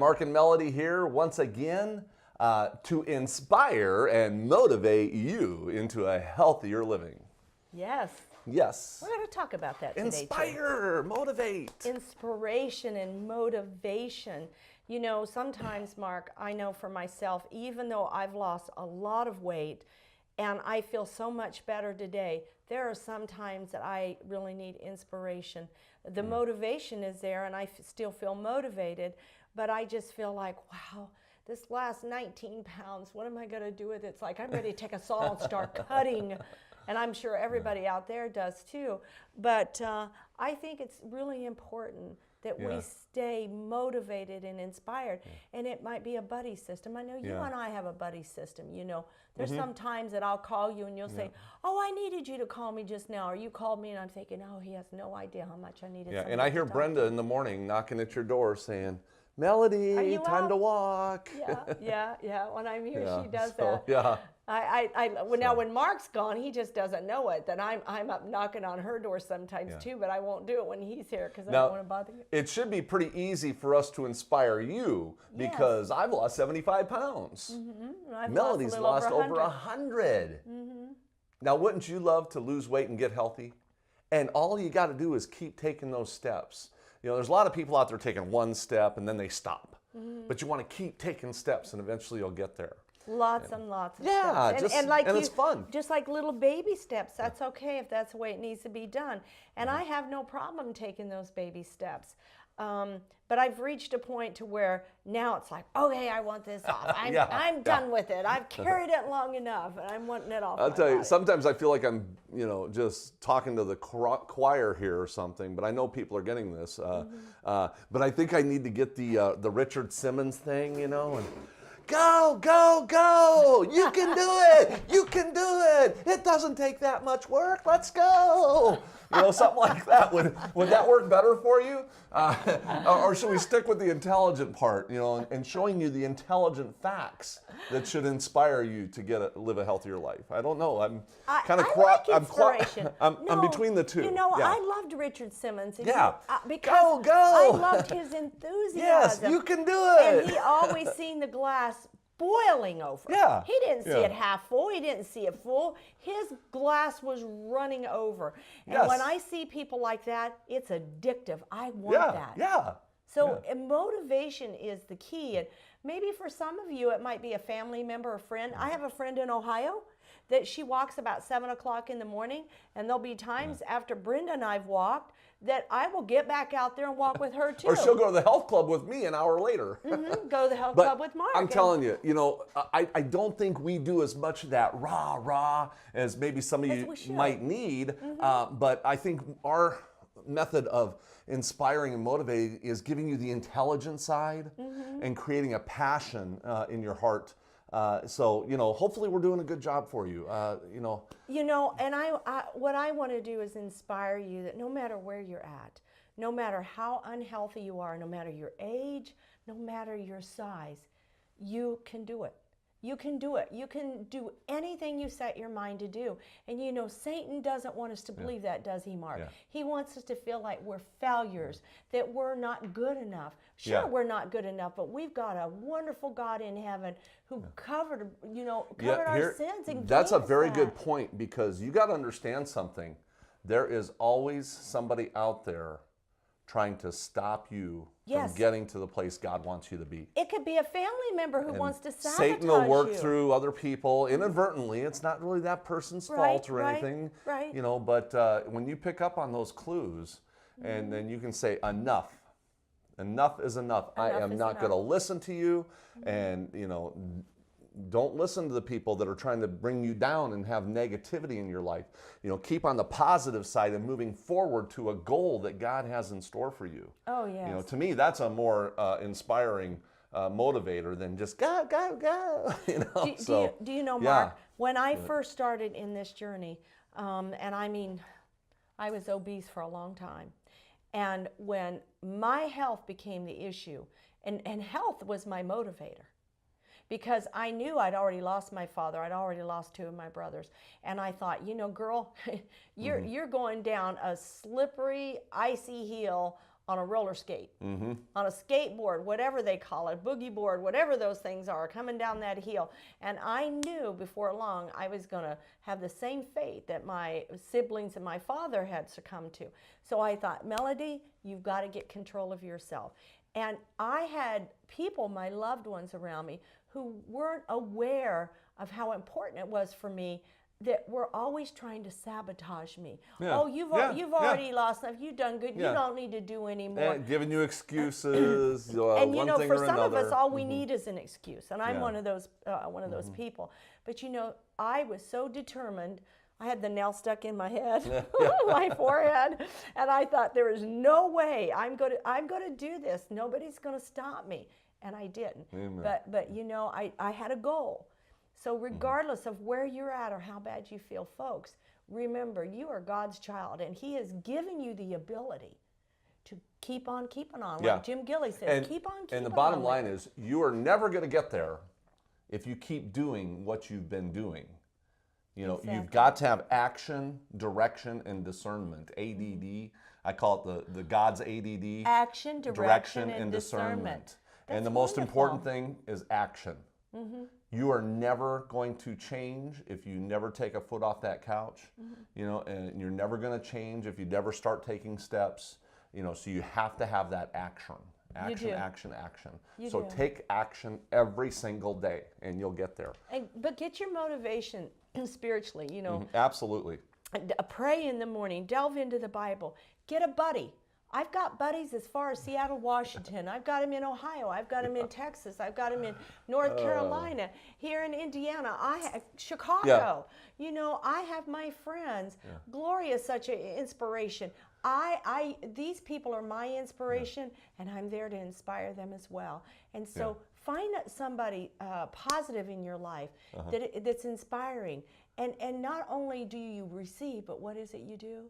Mark and Melody here once again to inspire and motivate you into a healthier living. Yes. Yes. We're going to talk about that today. Inspire, motivate. Inspiration and motivation. You know, sometimes, Mark, I know for myself, even though I've lost a lot of weight and I feel so much better today, there are some times that I really need inspiration. The motivation is there and I still feel motivated, but I just feel like, wow, this last 19 pounds, what am I going to do with it? It's like I'm ready to take a saw and start cutting. And I'm sure everybody out there does too. But I think it's really important that we stay motivated and inspired. And it might be a buddy system. I know you and I have a buddy system. You know, there's some times that I'll call you and you'll say, oh, I needed you to call me just now. Or you called me and I'm thinking, oh, he has no idea how much I needed. Yeah, and I hear Brenda in the morning knocking at your door saying, Melody, time to walk. Yeah. When I'm here, she does so, that. Yeah. Now when Mark's gone, he just doesn't know it. Then I'm up knocking on her door sometimes too, but I won't do it when he's here because I don't want to bother you. It should be pretty easy for us to inspire you because I've lost 75 pounds. Melody's lost over 100. Now, wouldn't you love to lose weight and get healthy? And all you got to do is keep taking those steps. You know, there's a lot of people out there taking one step and then they stop. But you want to keep taking steps and eventually you'll get there. Lots and lots of steps. And it's fun. Just like little baby steps. That's okay if that's the way it needs to be done. And I have no problem taking those baby steps. But I've reached a point to where now it's like, okay, I want this off. I'm done with it. I've carried it long enough and I'm wanting it off. I'll tell you, sometimes I feel like I'm, just talking to the choir here or something, but I know people are getting this. But I think I need to get the Richard Simmons thing, and go, go, go! You can do it! You can do it! It doesn't take that much work. Let's go! Something like that. Would that work better for you? Or should we stick with the intelligent part, and showing you the intelligent facts that should inspire you to live a healthier life? I don't know. I'm kind of I'm between the two. I loved Richard Simmons. Because go! I loved his enthusiasm. Yes, you can do it. And he always seen the glass boiling over. Yeah. He didn't see it half full. He didn't see it full. His glass was running over. And when I see people like that, it's addictive. I want that. Yeah. So motivation is the key. And maybe for some of you, it might be a family member or friend. I have a friend in Ohio that she walks about 7 o'clock in the morning. And there'll be times after Brenda and I've walked that I will get back out there and walk with her too. Or she'll go to the health club with me an hour later. Go to the health club with Mark. I'm telling you, I don't think we do as much of that rah as maybe some of you might need. But I think our method of inspiring and motivating is giving you the intelligent side and creating a passion in your heart. So hopefully we're doing a good job for you. And what I want to do is inspire you that no matter where you're at, no matter how unhealthy you are, no matter your age, no matter your size, you can do it. You can do it. You can do anything you set your mind to do. And Satan doesn't want us to believe that, does he, Mark? He wants us to feel like we're failures, that we're not good enough. Sure, we're not good enough, but we've got a wonderful God in heaven who covered our sins. And that's a very good point, because you got to understand something. There is always somebody out there trying to stop you from getting to the place God wants you to be. It could be a family member who wants to sabotage Satan will work through other people inadvertently. It's not really that person's fault or anything. But when you pick up on those clues, and then you can say, enough. Enough is enough. I am not going to listen to you. And, don't listen to the people that are trying to bring you down and have negativity in your life. Keep on the positive side and moving forward to a goal that God has in store for you. Oh, yes. To me, that's a more inspiring motivator than just go, go, go. Do you know, Mark, when I first started in this journey, and I was obese for a long time. And when my health became the issue, and health was my motivator, because I knew I'd already lost my father, I'd already lost 2 of my brothers, and I thought, girl, you're going down a slippery, icy hill on a roller skate, on a skateboard, whatever they call it, boogie board, whatever those things are, coming down that hill. And I knew before long I was going to have the same fate that my siblings and my father had succumbed to. So I thought, Melody, you've got to get control of yourself. And I had people, my loved ones around me, who weren't aware of how important it was for me, that were always trying to sabotage me. Yeah. Oh, you've already lost enough. You've done good. You don't need to do anymore. And giving you excuses. And one thing for or some another. of us, all we need is an excuse. And I'm Yeah. one of those people. But I was so determined. I had the nail stuck in my head, my forehead, and I thought there is no way I'm going to do this. Nobody's going to stop me, and I didn't. Amen. But I had a goal. So regardless of where you're at or how bad you feel, folks, remember you are God's child, and He has given you the ability to keep on keeping on. Yeah. Like Jim Gilly says, keep on keeping on. And the bottom line is, you are never going to get there if you keep doing what you've been doing. You've got to have action, direction, and discernment. ADD. I call it the God's ADD. Action, direction, and discernment. And the most important thing is action. You are never going to change if you never take a foot off that couch. And you're never going to change if you never start taking steps. So you have to have that action. Action. So take action every single day, and you'll get there. But get your motivation spiritually, Absolutely. Pray in the morning, delve into the Bible, get a buddy. I've got buddies as far as Seattle, Washington. I've got them in Ohio. I've got them in Texas. I've got them in North Carolina. Here in Indiana, Chicago. I have my friends. Gloria's such an inspiration. These people are my inspiration, and I'm there to inspire them as well. And so find somebody positive in your life that's inspiring. And not only do you receive, but what is it you do?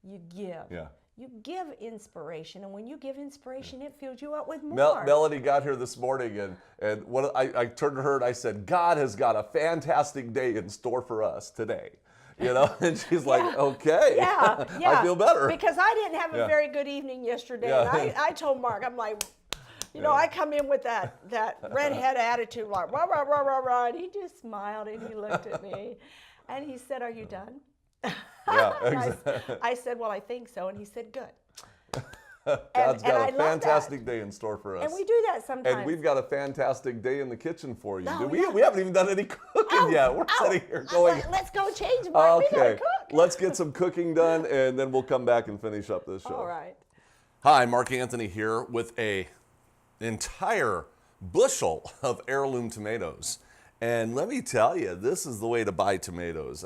You give. Yeah. You give inspiration, and when you give inspiration, it fills you up with more. Melody got here this morning, and I turned to her and I said, God has got a fantastic day in store for us today. And she's like, okay, I feel better. Because I didn't have a very good evening yesterday. And I told Mark, I'm like, I come in with that redhead attitude, like, rah, rah, rah, rah, rah. And he just smiled and he looked at me. And he said, are you done? I said, well, I think so. And he said, good. God's got a fantastic day in store for us. And we do that sometimes. And we've got a fantastic day in the kitchen for you. We haven't even done any cooking yet. We're sitting here going, let's go change, Mark. We gotta cook. Let's get some cooking done, and then we'll come back and finish up this show. All right. Hi, Mark Anthony here with an entire bushel of heirloom tomatoes. And let me tell you, this is the way to buy tomatoes.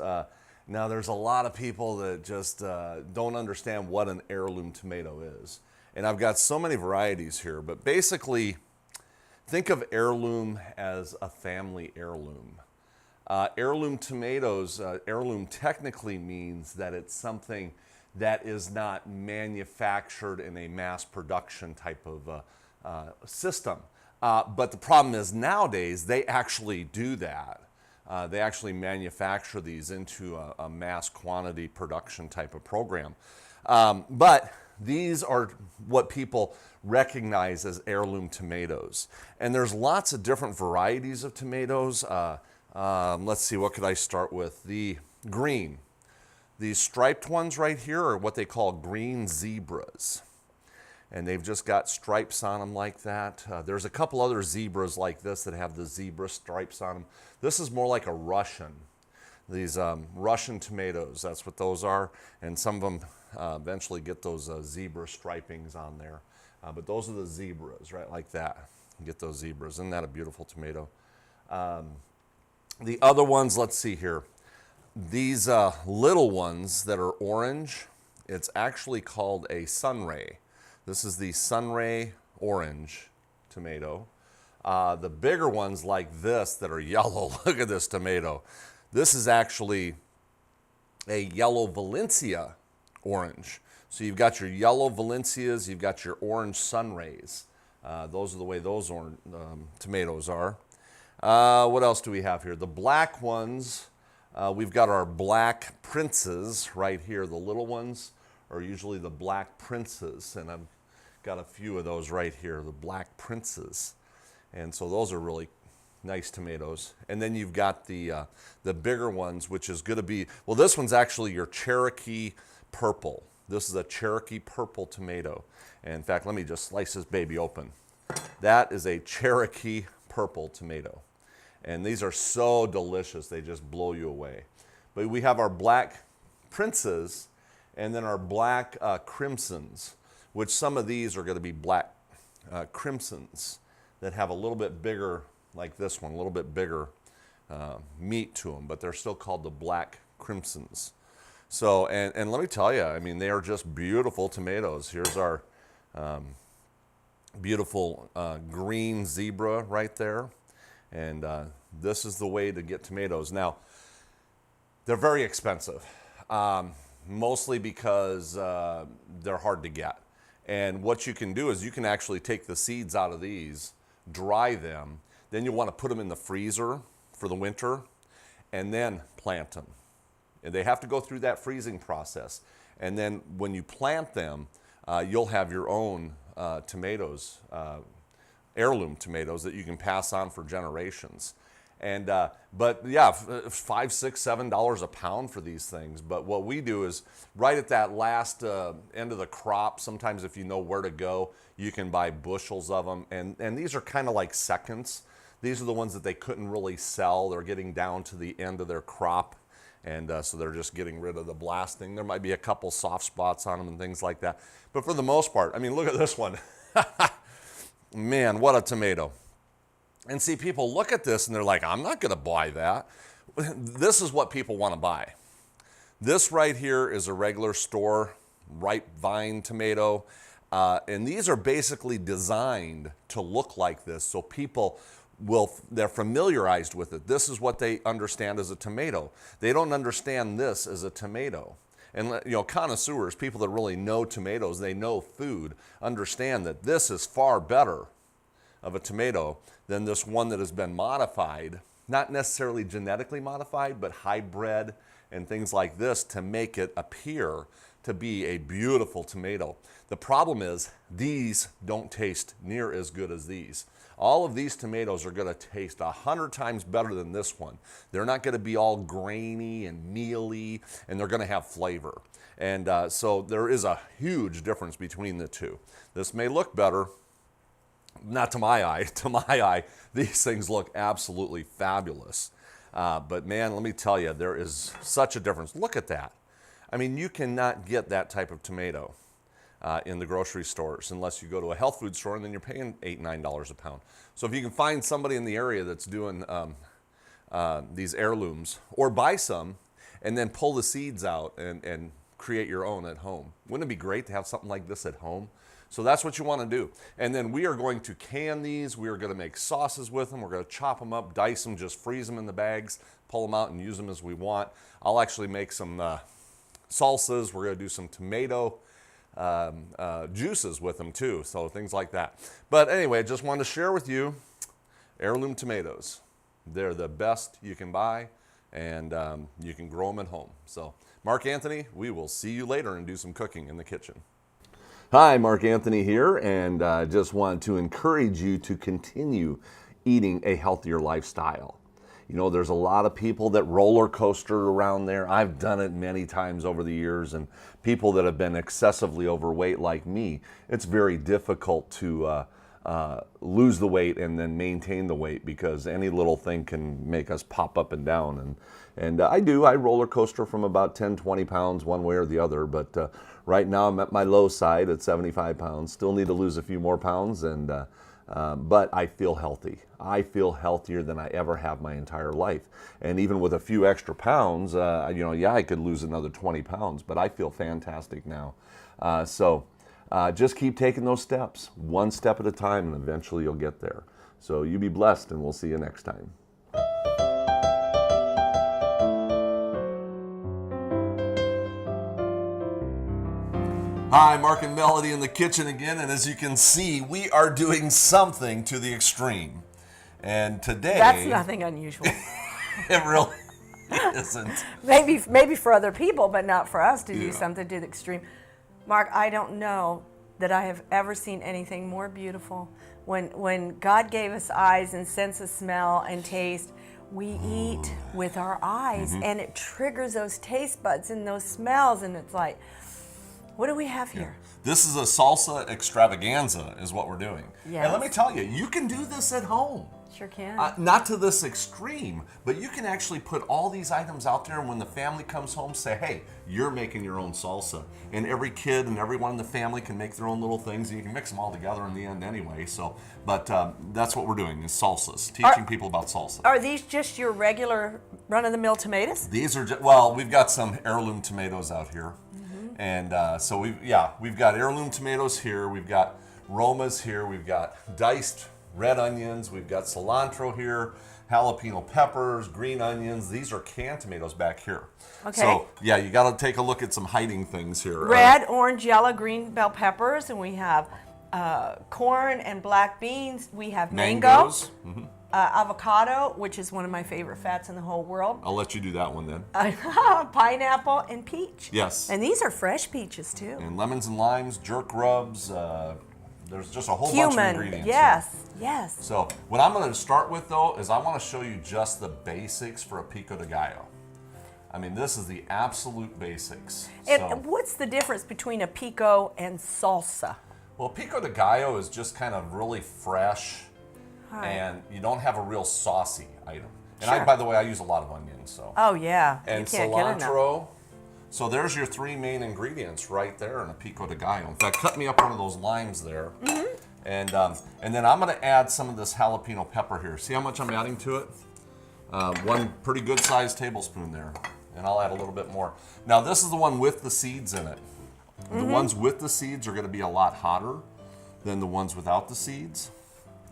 Now, there's a lot of people that just don't understand what an heirloom tomato is. And I've got so many varieties here, but basically, think of heirloom as a family heirloom. Heirloom tomatoes, heirloom technically means that it's something that is not manufactured in a mass production type of system. But the problem is nowadays, they actually do that. They actually manufacture these into a mass quantity production type of program. But these are what people recognize as heirloom tomatoes. And there's lots of different varieties of tomatoes. Let's see, what could I start with? The green. These striped ones right here are what they call green zebras. And they've just got stripes on them like that. There's a couple other zebras like this that have the zebra stripes on them. This is more like a Russian. These Russian tomatoes, that's what those are. And some of them eventually get those zebra stripings on there. But those are the zebras, right, like that. You get those zebras. Isn't that a beautiful tomato? The other ones, let's see here. These little ones that are orange, it's actually called a sunray. This is the sunray orange tomato. The bigger ones like this that are yellow, look at this tomato. This is actually a yellow Valencia orange. So you've got your yellow Valencias, you've got your orange sunrays. Those are the way those tomatoes are. What else do we have here? The black ones, we've got our black princes right here. The little ones are usually the black princes, and I'm got a few of those right here, the Black Princes. And so those are really nice tomatoes. And then you've got the bigger ones, which is going to be, well, this one's actually your Cherokee Purple. This is a Cherokee Purple tomato. And in fact, let me just slice this baby open. That is a Cherokee Purple tomato. And these are so delicious, they just blow you away. But we have our Black Princes and then our Black Crimsons, which some of these are going to be Black Crimsons that have a little bit bigger, like this one, a little bit bigger meat to them, but they're still called the Black Crimsons. So, and let me tell you, I mean, they are just beautiful tomatoes. Here's our beautiful green zebra right there. And this is the way to get tomatoes. Now, they're very expensive, mostly because they're hard to get. And what you can do is you can actually take the seeds out of these, dry them, then you want to put them in the freezer for the winter, and then plant them. And they have to go through that freezing process. And then when you plant them, you'll have your own tomatoes, heirloom tomatoes that you can pass on for generations. And but yeah, $5, $6, $7 a pound for these things. But what we do is right at that last end of the crop, sometimes if you know where to go, you can buy bushels of them. And these are kind of like seconds. These are the ones that they couldn't really sell. They're getting down to the end of their crop. And so they're just getting rid of the blasting. There might be a couple soft spots on them and things like that. But for the most part, I mean, look at this one. Man, what a tomato. And see, people look at this and they're like, I'm not going to buy that. This is what people want to buy. This right here is a regular store ripe vine tomato. And these are basically designed to look like this so people they're familiarized with it. This is what they understand as a tomato. They don't understand this as a tomato. And you know, connoisseurs, people that really know tomatoes, they know food, understand that this is far better of a tomato than this one that has been modified, not necessarily genetically modified, but hybrid and things like this to make it appear to be a beautiful tomato. The problem is these don't taste near as good as these. All of these tomatoes are going to taste 100 times better than this one. They're not going to be all grainy and mealy, and they're going to have flavor. And so there is a huge difference between the two. This may look better, not to my eye. To my eye, these things look absolutely fabulous. But man, let me tell you, there is such a difference. Look at that. I mean, you cannot get that type of tomato in the grocery stores unless you go to a health food store, and then you're paying $8, $9 a pound. So if you can find somebody in the area that's doing these heirlooms, or buy some and then pull the seeds out and create your own at home. Wouldn't it be great to have something like this at home? So that's what you want to do. And then we are going to can these. We are going to make sauces with them. We're going to chop them up, dice them, just freeze them in the bags, pull them out and use them as we want. I'll actually make some salsas. We're going to do some tomato juices with them too, so things like that. But anyway, just wanted to share with you heirloom tomatoes. They're the best you can buy, and you can grow them at home. So Mark Anthony, we will see you later and do some cooking in the kitchen. Hi, Mark Anthony here, and just want to encourage you to continue eating a healthier lifestyle. You know, there's a lot of people that roller coaster around there. I've done it many times over the years, and people that have been excessively overweight like me, it's very difficult to lose the weight and then maintain the weight, because any little thing can make us pop up and down. And I roller coaster from about 10, 20 pounds one way or the other, but right now I'm at my low side at 75 pounds. Still need to lose a few more pounds, and but I feel healthy. I feel healthier than I ever have my entire life. And even with a few extra pounds, you know, yeah, I could lose another 20 pounds, but I feel fantastic now. So just keep taking those steps, one step at a time, and eventually you'll get there. So you be blessed, and we'll see you next time. Hi, Mark and Melody in the kitchen again, and as you can see, we are doing something to the extreme. And today... That's nothing unusual. It really isn't. Maybe for other people, but not for us to do something to the extreme. Mark, I don't know that I have ever seen anything more beautiful. When God gave us eyes and sense of smell and taste, we eat with our eyes, and it triggers those taste buds and those smells, and it's like, what do we have here? This is a salsa extravaganza is what we're doing. Yes. And let me tell you, you can do this at home. Sure can. Not to this extreme, but you can actually put all these items out there, and when the family comes home, say, hey, you're making your own salsa. And every kid and everyone in the family can make their own little things, and you can mix them all together in the end anyway. So, but that's what we're doing, is salsas, teaching people about salsa. Are these just your regular run-of-the-mill tomatoes? These are just, well, we've got some heirloom tomatoes out here. And so we've got heirloom tomatoes here, we've got Romas here, we've got diced red onions, we've got cilantro here, jalapeno peppers, green onions. These are canned tomatoes back here. Okay. So yeah, you got to take a look at some hiding things here. Red, orange, yellow, green bell peppers, and we have corn and black beans. We have mangoes. Avocado, which is one of my favorite fats in the whole world. I'll let you do that one then. Pineapple and peach. Yes. And these are fresh peaches too. And lemons and limes, jerk rubs. There's just a whole bunch of Cumin. ingredients. Yes. Here. Yes. So what I'm going to start with though is I want to show you just the basics for a pico de gallo. I mean, this is the absolute basics. And what's the difference between a pico and salsa? Well, pico de gallo is just kind of really fresh, and you don't have a real saucy item. And Sure. by the way, I use a lot of onions. So. Oh yeah. And you can't get enough. cilantro. So there's your three main ingredients right there in a pico de gallo. In fact, cut me up one of those limes there. And then I'm going to add some of this jalapeno pepper here. See how much I'm adding to it? One pretty good sized tablespoon there. And I'll add a little bit more. Now this is the one with the seeds in it. The ones with the seeds are going to be a lot hotter than the ones without the seeds.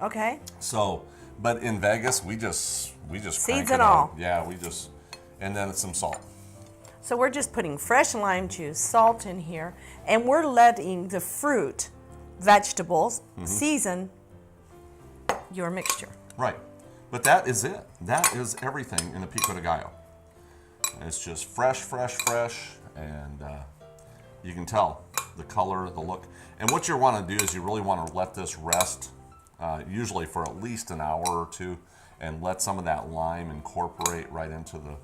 Okay. So, but in Vegas, we just Seeds crank and it all. out. Yeah, and then it's some salt. So we're just putting fresh lime juice, salt in here, and we're letting the fruit, vegetables, season your mixture. Right. But that is it. That is everything in a pico de gallo. It's just fresh, and you can tell the color, the look. And what you want to do is you really want to let this rest, usually for at least an hour or two, and let some of that lime incorporate right into the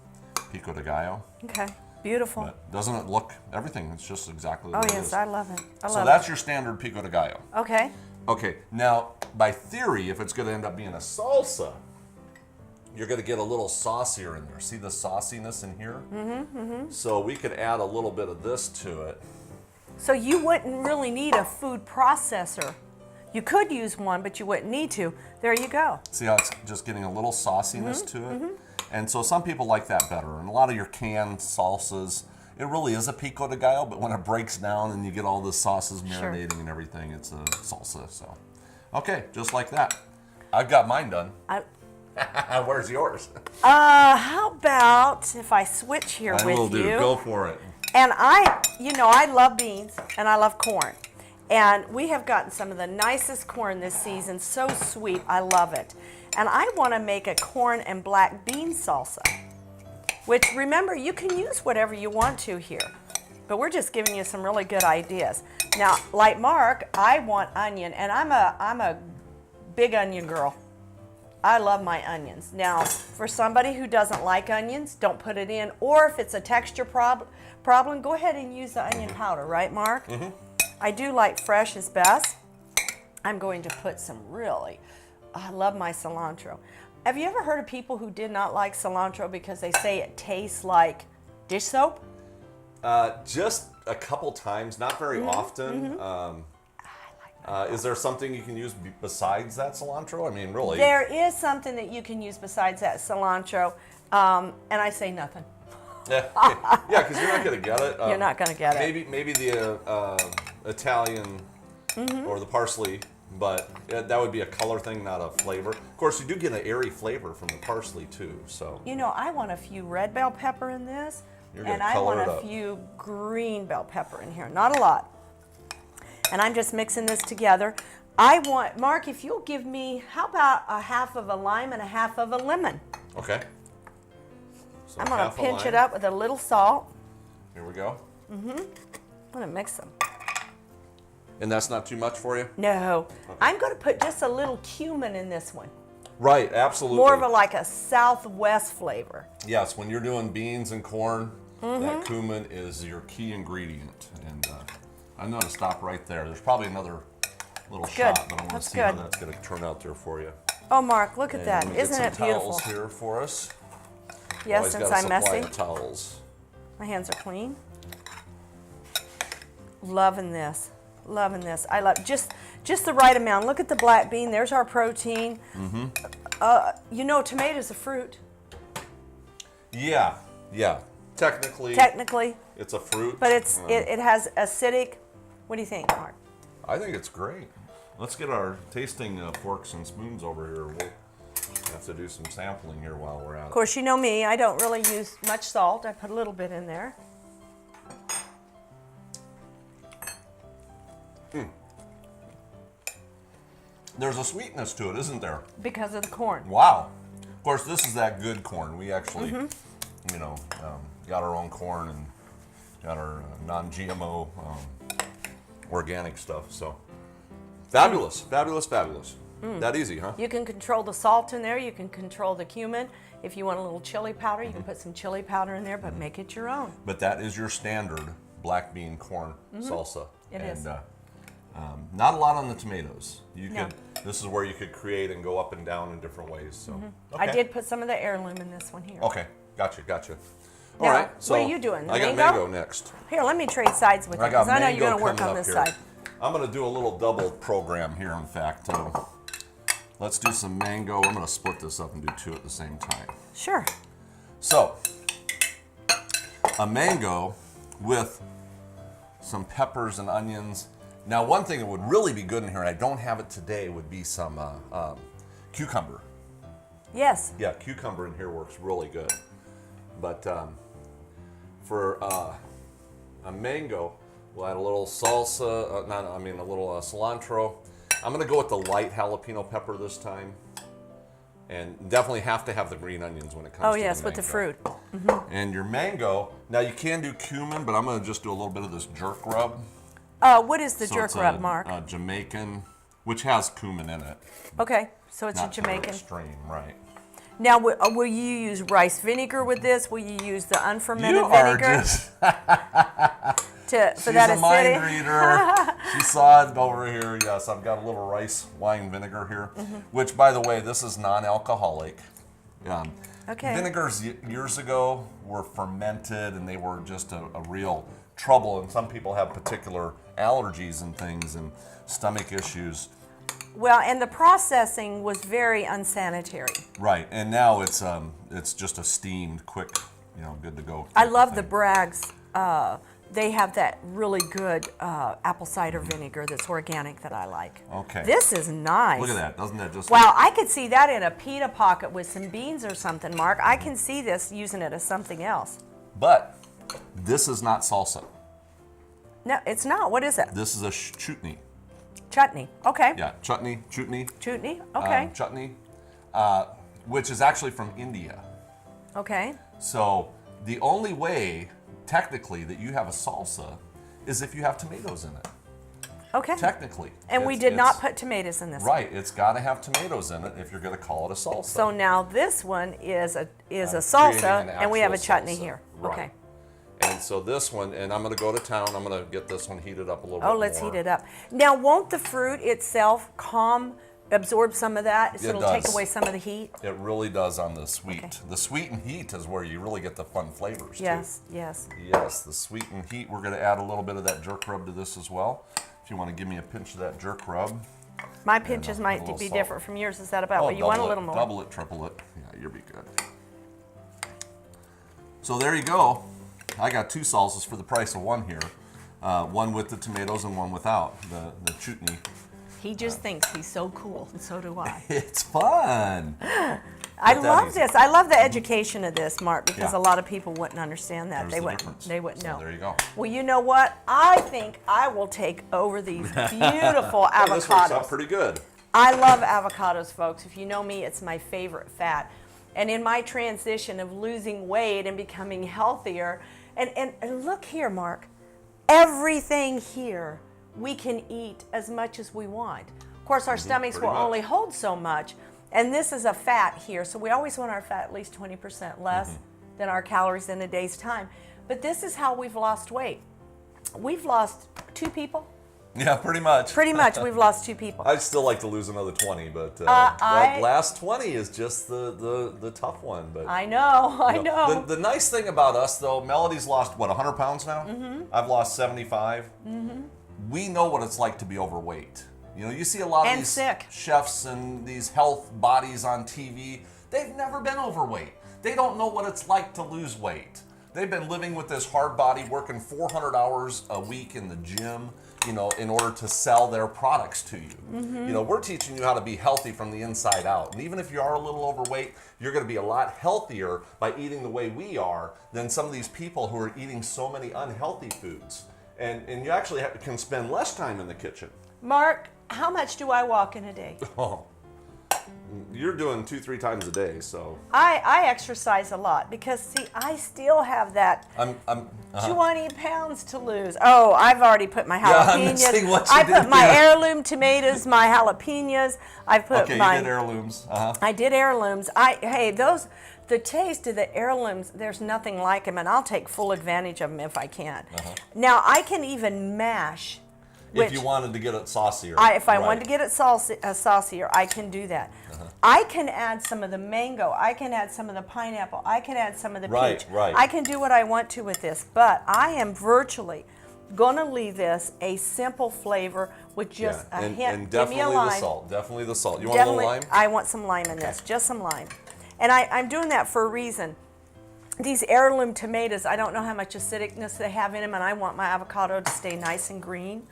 pico de gallo. Okay, beautiful. But doesn't it look, everything, it's just exactly the Oh way it yes, is. I love it. I So love that's your standard pico de gallo. it. Okay. Okay, now by theory, if it's going to end up being a salsa, you're going to get a little saucier in there. See the sauciness in here? So we could add a little bit of this to it. So you wouldn't really need a food processor. You could use one, but you wouldn't need to. There you go. See how it's just getting a little sauciness to it? And so some people like that better. And a lot of your canned salsas, it really is a pico de gallo, but when it breaks down and you get all the sauces marinating and everything, it's a salsa. So, okay, just like that. I've got mine done. Where's yours? How about if I switch here I with will do. you? Go for it. And I love beans and I love corn. And we have gotten some of the nicest corn this season, so sweet, I love it. And I want to make a corn and black bean salsa, which remember, you can use whatever you want to here, but we're just giving you some really good ideas. Now, like Mark, I want onion, and I'm a big onion girl. I love my onions. Now, for somebody who doesn't like onions, don't put it in, or if it's a texture problem, go ahead and use the onion powder, right, Mark? I do like fresh is best. I'm going to put some I love my cilantro. Have you ever heard of people who did not like cilantro because they say it tastes like dish soap? Just a couple times, not very often. Is there something you can use besides that cilantro? I mean, really. There is something that you can use besides that cilantro, and I say nothing. Yeah, because you're not going to get it. You're not going to get it. Maybe the Italian or the parsley, but that would be a color thing, not a flavor. Of course, you do get an airy flavor from the parsley too. So You know, I want a few red bell pepper in this, You're gonna and I color want it a up. few green bell pepper in here. Not a lot. And I'm just mixing this together. Mark, if you'll give me, how about a half of a lime and a half of a lemon? okay. So I'm going to half a pinch it lime. up with a little salt. Here we go. I'm going to mix them. And that's not too much for you? No. Okay. I'm going to put just a little cumin in this one. Right, absolutely. More of like a Southwest flavor. Yes, when you're doing beans and corn, that cumin is your key ingredient. And I'm going to stop right there. There's probably another little shot, but I want to see how that's going to turn out there for you. Oh, Mark, look at that. Isn't it beautiful? Towels here for us. Yes, since I'm messy. Towels. My hands are clean. Loving this. Loving this. I love just the right amount. Look at the black bean. There's our protein. You know, tomato's a fruit. Yeah, yeah. Technically, it's a fruit. But it has acidic. What do you think, Mark? I think it's great. Let's get our tasting forks and spoons over here. We'll have to do some sampling here while we're at it. Of course, you know me. I don't really use much salt. I put a little bit in there. There's a sweetness to it, isn't there? Because of the corn. Wow. Of course, this is that good corn. We actually, you know, got our own corn and got our non-GMO organic stuff. So fabulous, fabulous, fabulous. That easy, huh? You can control the salt in there. You can control the cumin. If you want a little chili powder, you can put some chili powder in there, but make it your own. But that is your standard black bean corn salsa. It is. Not a lot on the tomatoes. You could. This is where you could create and go up and down in different ways. So I did put some of the heirloom in this one here. Okay, gotcha. All Now, right. So what are you doing? The I got mango? mango next. Here, let me trade sides with you because I know you're going to work on this side. I'm going to do a little double program here. In fact, let's do some mango. I'm going to split this up and do two at the same time. Sure. So a mango with some peppers and onions. Now, one thing that would really be good in here, and I don't have it today, would be some cucumber. Yes. Yeah, cucumber in here works really good. But for a mango, we'll add a little salsa, a little cilantro. I'm going to go with the light jalapeno pepper this time. And definitely have to have the green onions when it comes to the mango. Oh, yes, with the fruit. And your mango, now you can do cumin, but I'm going to just do a little bit of this jerk rub. What is the jerk rub, Mark? Jamaican, which has cumin in it. Okay, so it's Not a Jamaican. Extreme, right. Now, will you use rice vinegar with this? Will you use the unfermented You are vinegar? just... for that She's a mind reader. She saw it over here. Yes, I've got a little rice wine vinegar here, which, by the way, this is non-alcoholic. Okay. Vinegars years ago were fermented, and they were just a real trouble. And some people have particular allergies and things and stomach issues. Well, and the processing was very unsanitary. Right, and now it's just a steamed, quick, good to go. I love the Bragg's. They have that really good apple cider vinegar that's organic that I like. Okay. This is nice. Look at that, doesn't that just... Wow, I could see that in a pita pocket with some beans or something, Mark. I can see this using it as something else. But this is not salsa. No, it's not. What is it? This is a chutney. Chutney. Okay. Yeah, chutney. Chutney. Okay. Chutney, which is actually from India. Okay. So the only way, technically, that you have a salsa is if you have tomatoes in it. Okay. Technically. And we did not put tomatoes in this. Right. It's got to have tomatoes in it if you're going to call it a salsa. So now this one is a salsa, and we have a chutney salsa. here. Right. Okay. And so this one, and I'm going to go to town. I'm going to get this one heated up a little bit more. Oh, let's heat it up. Now, won't the fruit itself absorb some of that? So it'll take away some of the heat? It really does on the sweet. Okay. The sweet and heat is where you really get the fun flavors, yes, too. Yes, yes. The sweet and heat. We're going to add a little bit of that jerk rub to this as well. If you want to give me a pinch of that jerk rub. My pinches might be different from yours. Is that about what you want? A little more? Double it, triple it. Yeah, you'll be good. So there you go. I got two salsas for the price of one here. One with the tomatoes and one without, the chutney. He just thinks he's so cool, and so do I. It's fun. I love this. I love the education of this, Mark, because a lot of people wouldn't understand that. They wouldn't know. So there you go. Well, you know what? I think I will take over these beautiful avocados. This works out pretty good. I love avocados, folks. If you know me, it's my favorite fat. And in my transition of losing weight and becoming healthier, and look here, Mark, everything here we can eat as much as we want. Of course, our stomachs pretty will much. only hold so much. And this is a fat here, so we always want our fat at least 20% less than our calories in a day's time. But this is how we've lost weight. We've lost 2 people. Yeah, pretty much. Pretty much, we've lost 2 people. I'd still like to lose another 20, but that last 20 is just the tough one. But I know. The nice thing about us, though, Melody's lost, what, 100 pounds now? I've lost 75. We know what it's like to be overweight. You know, you see a lot of And these sick. chefs and these health bodies on TV. They've never been overweight. They don't know what it's like to lose weight. They've been living with this hard body, working 400 hours a week in the gym, you know, in order to sell their products to you. You know, we're teaching you how to be healthy from the inside out. And even if you are a little overweight, you're going to be a lot healthier by eating the way we are than some of these people who are eating so many unhealthy foods. And you actually can spend less time in the kitchen. Mark, how much do I walk in a day? Oh, you're doing 2-3 times a day, so. I exercise a lot because, see, I still have that I'm 20 pounds to lose. Oh, I've already put my I'm jalapenos. seeing what you I did put my here. heirloom tomatoes, my jalapenos. I put Okay, my. you did heirlooms. I did heirlooms. Hey, the taste of the heirlooms, there's nothing like them, and I'll take full advantage of them if I can. Now, I can even mash. If you wanted to get it saucier. If I wanted to get it saucier, I can do that. I can add some of the mango. I can add some of the pineapple. I can add some of the peach. Right. I can do what I want to with this, but I am virtually going to leave this a simple flavor with just a hint. And Give me a definitely lime. the salt. Definitely the salt. You want a little lime? I want some lime in this, just some lime. And I'm doing that for a reason. These heirloom tomatoes, I don't know how much acidicness they have in them, and I want my avocado to stay nice and green.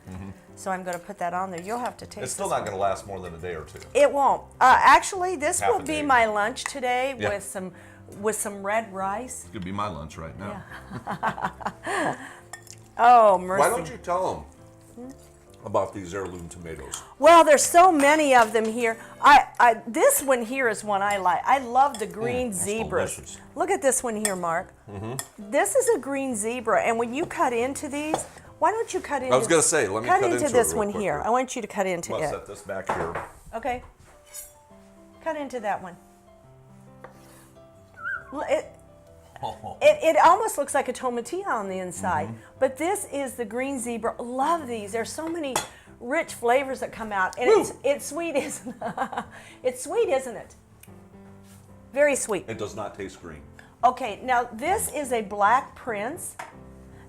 So I'm going to put that on there. You'll have to taste It's still this not one. going to last more than a day or 2. It won't. Actually, this Half will a be day. my lunch today Yeah. with some red rice. It could be my lunch right now. Oh, mercy. Why don't you tell them about these heirloom tomatoes? Well, there's so many of them here. This one here is one I like. I love the green that's zebras. delicious. Look at this one here, Mark. This is a green zebra, and when you cut into these, why don't you cut into? I was going to say, let me cut into this it real one quick here. I want you to cut into I'll it. set this back here. Okay. Cut into that one. It almost looks like a tomatilla on the inside, but this is the green zebra. Love these. There's so many rich flavors that come out, and it's sweet, isn't it? It's sweet, isn't it? Very sweet. It does not taste green. Okay, now this is a black prince,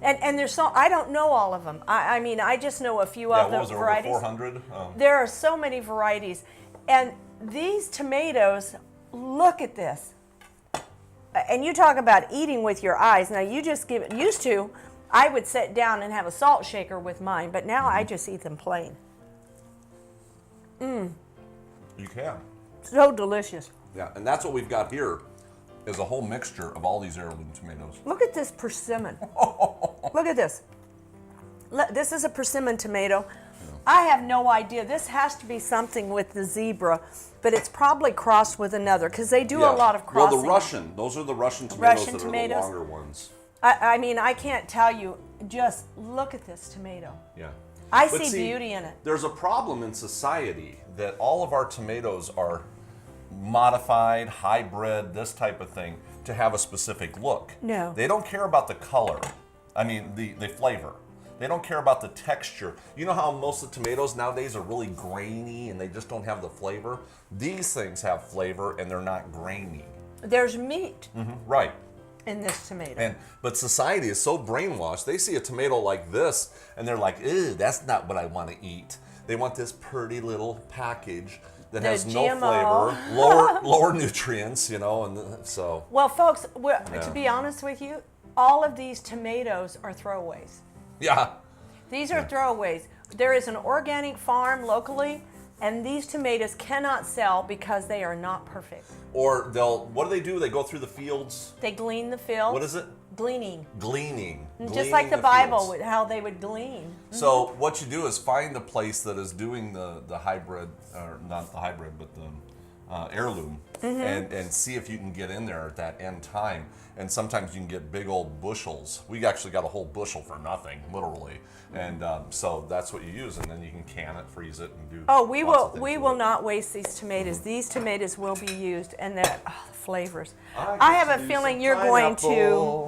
and there's so I don't know all of them. I mean, I just know a few of the what was it, varieties. over 400? There are so many varieties, and these tomatoes. Look at this. And you talk about eating with your eyes. Now you just give it. Used to, I would sit down and have a salt shaker with mine, but now I just eat them plain. You can. So delicious. Yeah, and that's what we've got here is a whole mixture of all these heirloom tomatoes. Look at this persimmon. Look at this. This is a persimmon tomato. I have no idea. This has to be something with the zebra, but it's probably crossed with another because they do a lot of crossing. Well, the Russian. Those are the Russian tomatoes Russian that tomatoes? are the longer ones. I mean, I can't tell you. Just look at this tomato. Yeah. I But see beauty in it. There's a problem in society that all of our tomatoes are modified, hybrid, this type of thing, to have a specific look. No. They don't care about the color. I mean, the flavor. They don't care about the texture. You know how most of the tomatoes nowadays are really grainy and they just don't have the flavor? These things have flavor and they're not grainy. There's meat Right. in this tomato. But society is so brainwashed. They see a tomato like this and they're like, ew, that's not what I want to eat. They want this pretty little package that has no GMO. flavor, lower nutrients, you know, and so. Well, folks, to be honest with you, all of these tomatoes are throwaways. Yeah. These are throwaways. There is an organic farm locally, and these tomatoes cannot sell because they are not perfect. Or what do? They go through the fields. They glean the field. What is it? Gleaning. Gleaning. Just like the Gleaning Bible, fields. how they would glean. So what you do is find the place that is doing the hybrid, or not the hybrid, but heirloom, and see if you can get in there at that end time. And sometimes you can get big old bushels. We actually got a whole bushel for nothing, literally. And so that's what you use, and then you can can it, freeze it, and do. Oh, we will not waste these tomatoes. These tomatoes will be used, and the flavors. I have a feeling you're going to.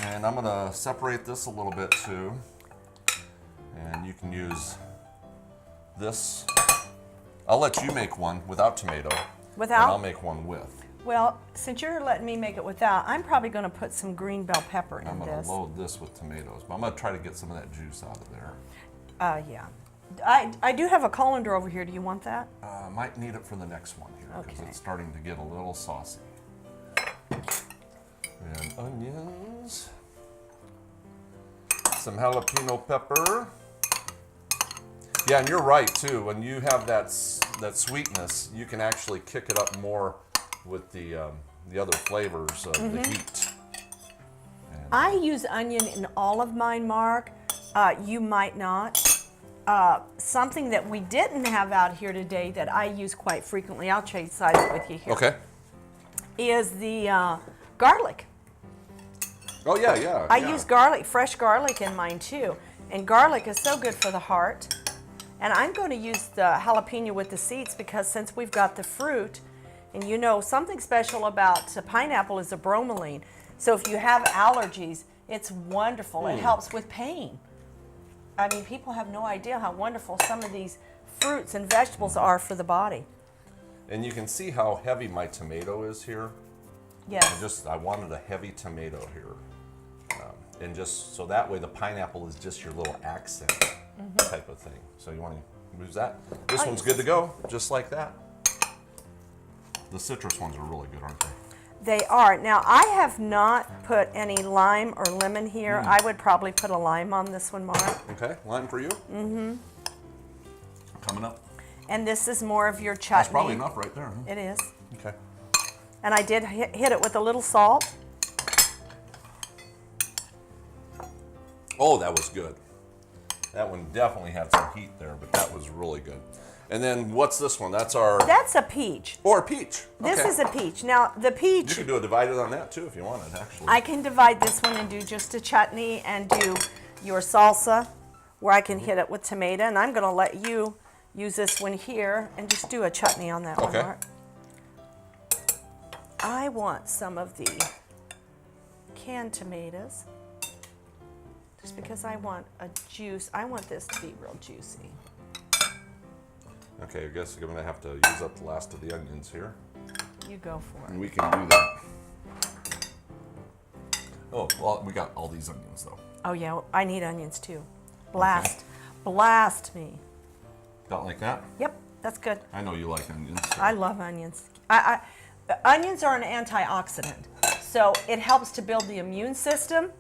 And I'm gonna separate this a little bit too. And you can use this. I'll let you make one without tomato. Without? And I'll make one with. Well, since you're letting me make it without, I'm probably going to put some green bell pepper in this. I'm going to load this with tomatoes, but I'm going to try to get some of that juice out of there. Yeah. I do have a colander over here. Do you want that? Might need it for the next one here, because it's starting to get a little saucy. And onions. Some jalapeno pepper. Yeah, and you're right too. When you have that sweetness, you can actually kick it up more with the other flavors of the heat. And I use onion in all of mine, Mark. You might not. Something that we didn't have out here today that I use quite frequently, I'll trade sides with you here. Okay. Is the garlic. Oh yeah, yeah. I use garlic, fresh garlic in mine too. And garlic is so good for the heart. And I'm going to use the jalapeno with the seeds because since we've got the fruit, and you know something special about pineapple is a bromelain. So if you have allergies, it's wonderful. It helps with pain. I mean, people have no idea how wonderful some of these fruits and vegetables are for the body. And you can see how heavy my tomato is here. Yes. I wanted a heavy tomato here. And just so that way the pineapple is just your little accent type of thing. So you want to use that. This one's good to go, just like that. The citrus ones are really good, aren't they? They are. Now, I have not put any lime or lemon here. I would probably put a lime on this one, Mark. Okay, lime for you? Mm-hmm. Coming up. And this is more of your chutney. That's probably enough right there, huh? It is. Okay. And I did hit it with a little salt. Oh, that was good. That one definitely had some heat there, but that was really good. And then what's this one? That's a peach. Or a peach. This Okay. is a peach. Now, the peach. You could do a divided on that too if you wanted, actually. I can divide this one and do just a chutney and do your salsa where I can hit it with tomato. And I'm going to let you use this one here and just do a chutney on that one, Mark. I want some of the canned tomatoes just because I want a juice. I want this to be real juicy. Okay, I guess I'm going to have to use up the last of the onions here. You go for And it. we can do that. Oh, well, we got all these onions though. Oh yeah, I need onions too. Blast. Blast me. About like that? Yep, that's good. I know you like onions. So. I love onions. Onions are an antioxidant, so it helps to build the immune system,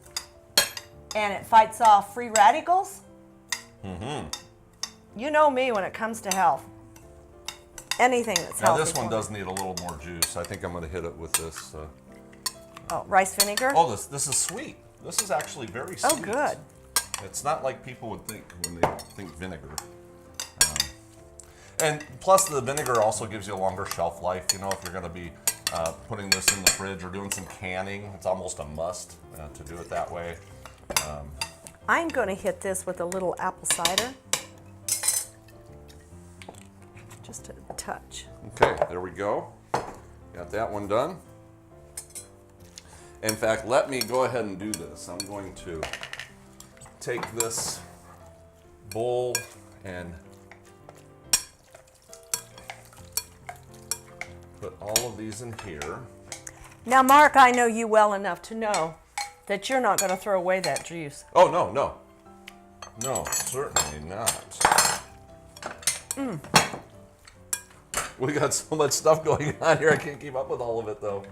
and it fights off free radicals. Mm-hmm. You know me when it comes to health. Anything that's healthy. Now this one does need a little more juice. I think I'm going to hit it with this. Oh, rice vinegar? Oh, this is sweet. This is actually very sweet. Oh, good. It's not like people would think when they think vinegar. And plus the vinegar also gives you a longer shelf life. You know, if you're going to be putting this in the fridge or doing some canning, it's almost a must to do it that way. I'm going to hit this with a little apple cider. Just a touch. Okay, there we go. Got that one done. In fact, let me go ahead and do this. I'm going to take this bowl and put all of these in here. Now, Mark, I know you well enough to know that you're not going to throw away that juice. Oh, no, no. No, certainly not. We got so much stuff going on here, I can't keep up with all of it, though.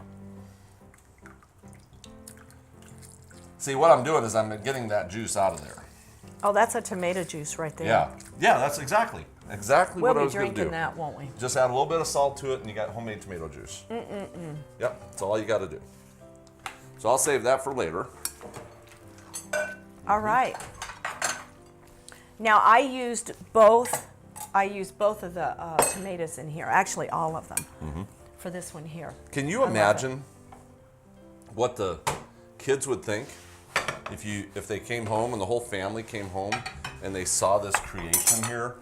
See, what I'm doing is I'm getting that juice out of there. Oh, that's a tomato juice right there. Yeah, that's exactly what I was going to do. We'll be drinking that, won't we? Just add a little bit of salt to it, and you got homemade tomato juice. Yep, that's all you got to do. So I'll save that for later. All right. Now, I used both I used both of the tomatoes in here, actually all of them, for this one here. Can you imagine what the kids would think if they came home and the whole family came home and they saw this creation here?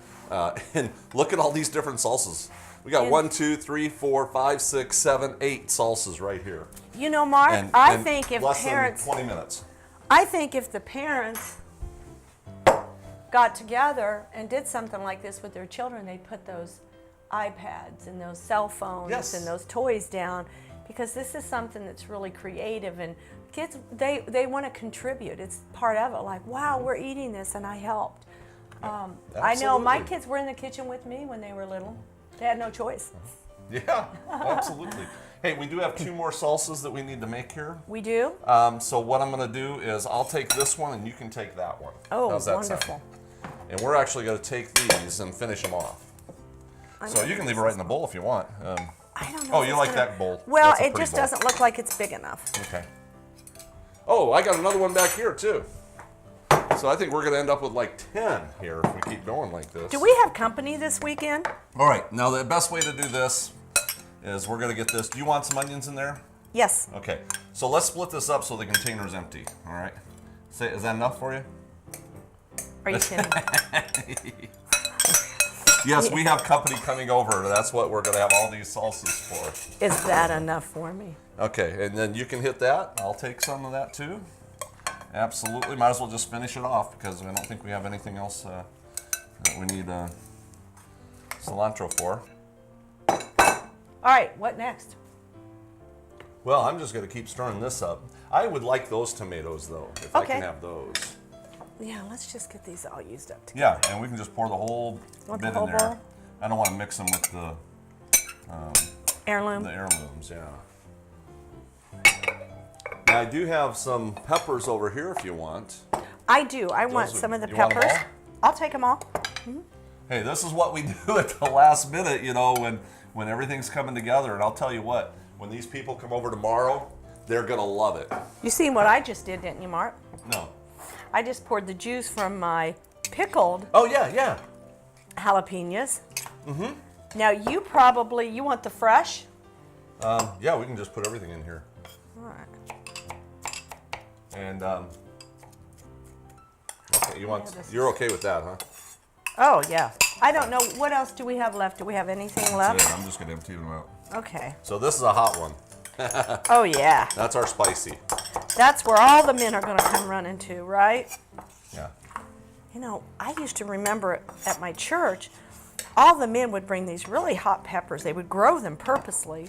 And look at all these different salsas. We got 1, 2, 3, 4, 5, 6, 7, 8 salsas right here. You know, Mark, I think if less parents, than 20 minutes. I think if the parents got together and did something like this with their children, they'd put those iPads and those cell phones and those toys down, because this is something that's really creative, and kids, they want to contribute. It's part of it, like, wow, we're eating this and I helped. I know my kids were in the kitchen with me when they were little. They had no choice. Yeah, absolutely. Hey, we do have 2 more salsas that we need to make here. We do? So what I'm going to do is I'll take this one and you can take that one. Oh, how's that wonderful. sound? And we're actually going to take these and finish them off. So you can leave it right in the bowl if you want. I don't know. Oh, you like that bowl? Well, it just doesn't look like it's big enough. Okay. Oh, I got another one back here too. So I think we're going to end up with like 10 here if we keep going like this. Do we have company this weekend? All right. Now the best way to do this is we're going to get this. Do you want some onions in there? Yes. Okay. So let's split this up so the container is empty. All right. Is that enough for you? Are you kidding? Yes, we have company coming over. That's what we're going to have all these salsas for. Is that enough for me? Okay, and then you can hit that. I'll take some of that too. Absolutely. Might as well just finish it off because I don't think we have anything else that we need cilantro for. All right, what next? Well, I'm just going to keep stirring this up. I would like those tomatoes though, if I can have those. Yeah, let's just get these all used up together. Yeah, and we can just pour the whole bit in there. Bowl? I don't want to mix them with the heirloom. The heirlooms, yeah. Now I do have some peppers over here if you want. I do. I want some of the want them peppers. all? I'll take them all. Hey, this is what we do at the last minute, you know, when everything's coming together. And I'll tell you what, when these people come over tomorrow, they're going to love it. You seen what I just did, didn't you, Mark? No. I just poured the juice from my pickled yeah. jalapenos. Now you want the fresh? Yeah, we can just put everything in here. All right. And okay, you're okay with that, huh? Oh yeah. I don't know, what else do we have left? Do we have anything left? Yeah, I'm just gonna empty them out. Okay. So this is a hot one. Oh yeah. That's our spicy. That's where all the men are gonna come running to, right? Yeah. You know, I used to remember at my church, all the men would bring these really hot peppers. They would grow them purposely.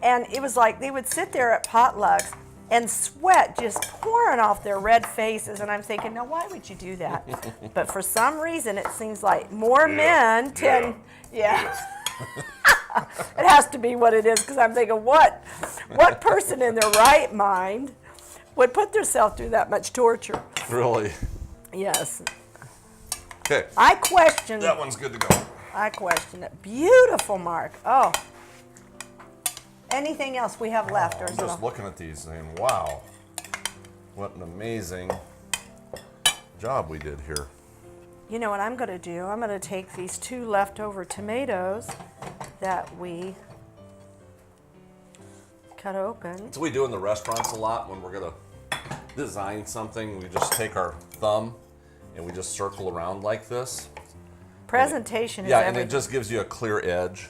And it was like they would sit there at potlucks and sweat just pouring off their red faces. And I'm thinking, now why would you do that? But for some reason, it seems like more men tend, It has to be what it is, because I'm thinking, what person in their right mind would put themselves through that much torture? Really? Yes. Okay. I question. That one's good to go. I question it. Beautiful, Mark. Oh. Anything else we have left? Or I'm just looking at these saying, wow, what an amazing job we did here. You know what I'm going to do? I'm going to take these 2 leftover tomatoes that we cut open. So we do in the restaurants a lot when we're going to design something. We just take our thumb and we just circle around like this. Presentation is everything. everything. And it just gives you a clear edge.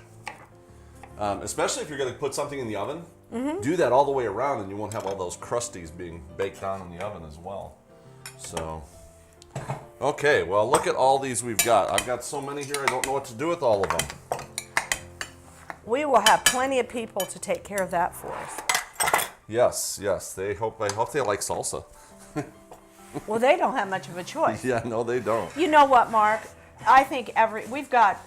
Especially if you're going to put something in the oven, do that all the way around and you won't have all those crusties being baked on in the oven as well. So, okay, well look at all these we've got. I've got so many here, I don't know what to do with all of them. We will have plenty of people to take care of that for us. Yes, I hope they like salsa. Well, they don't have much of a choice. Yeah, no, they don't. You know what, Mark? I think we've got